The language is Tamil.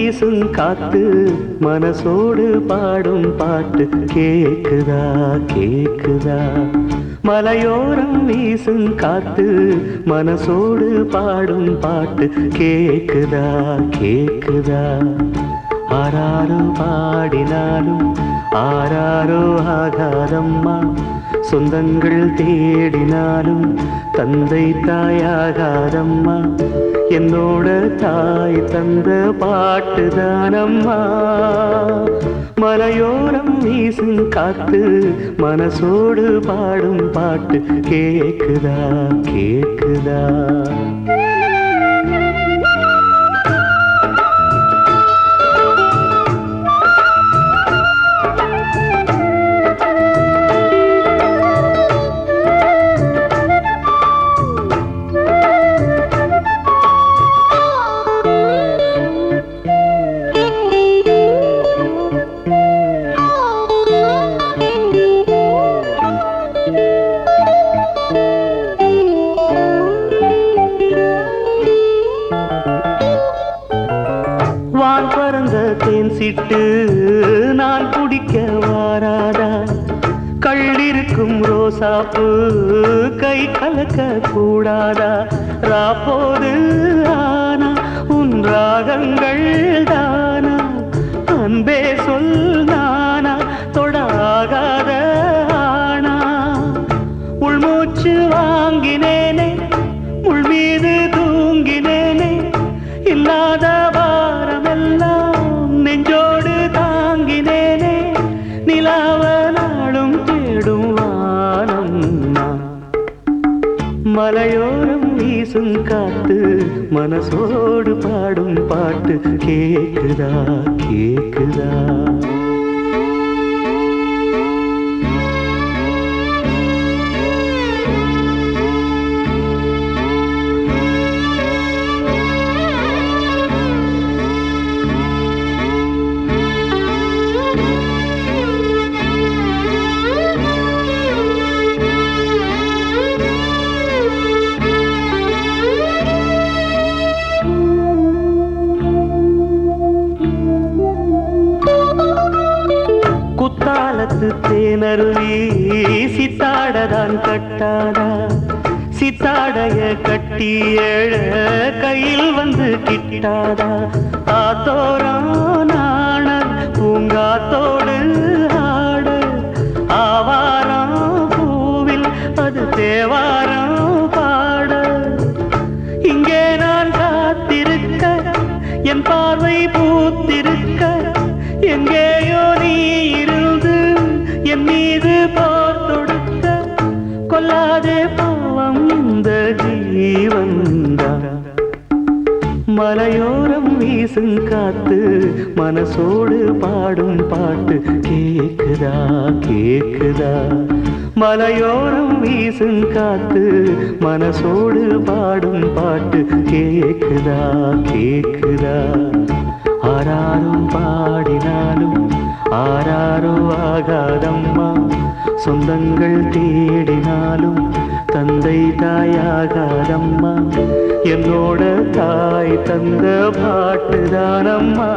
வீசும் காத்து மனசோடு பாடும் பாட்டு கேக்குதா கேக்குதா மலையோரம் வீசும் காத்து மனசோடு பாடும் பாட்டு கேக்குதா கேக்குதா ஆராரோ பாடினாலும் ஆராரோ ஆகாதம்மா சொந்தங்கள் தேடினாலும் தந்தை தாயாகாதம்மா என்னோட தாய் தந்த பாட்டுதானம்மா மலையோரம் வீசும் காத்து மனசோடு பாடும் பாட்டு கேக்குதா கேக்குதா வான் பறந்த தேன் சிட்டு நான் குடிக்க வாராதா கள்ளிருக்கும் ரோசாப்பு கை கலக்க கூடாதா ராப்போது ஆனா உன் ராகங்கள் தானா அன்பே சொல் நானா தொடாகாத ஆனா உள்மூச்சு வாங்கினேனே உள் மீது தூங்கினேனே இல்லாத நெஞ்சோடு தாங்கினேனே நிலாவ நாளும் தேடும் வானம் மலையோரம் வீசும் காத்து மனசோடு பாடும் பாட்டு கேக்குதா கேக்குதா குத்தாலத்து தேனருவி சித்தாடதான் கட்டாதா சித்தாடைய கட்டி எழ கையில் வந்து கிட்டாதா ஆத்தோரம் நாண பூங்காத்தோடு ஆட ஆவாரம் பூவில் அது தேவாரம் பாட இங்கே நான் காத்திருக்க என் பார்வை பூத்திருக்க எங்கேயோ நீ இருந்து என் மீது போர் தொடுக்க கொல்லாதே பாவம் இந்த ஜீவன்தான் மலையோரம் வீசும் காத்து மனசோடு பாடும் பாட்டு கேக்குதா கேக்குதா மலையோரம் வீசும் காத்து மனசோடு பாடும் பாட்டு கேக்குதா கேக்குதா ஆராரும் பாடினாலும் ஆராரோ ஆகாதம்மா சொந்தங்கள் தேடினாலும் தந்தை தாயாகாதம்மா என்னோட தாய் தந்த பாட்டுதானம்மா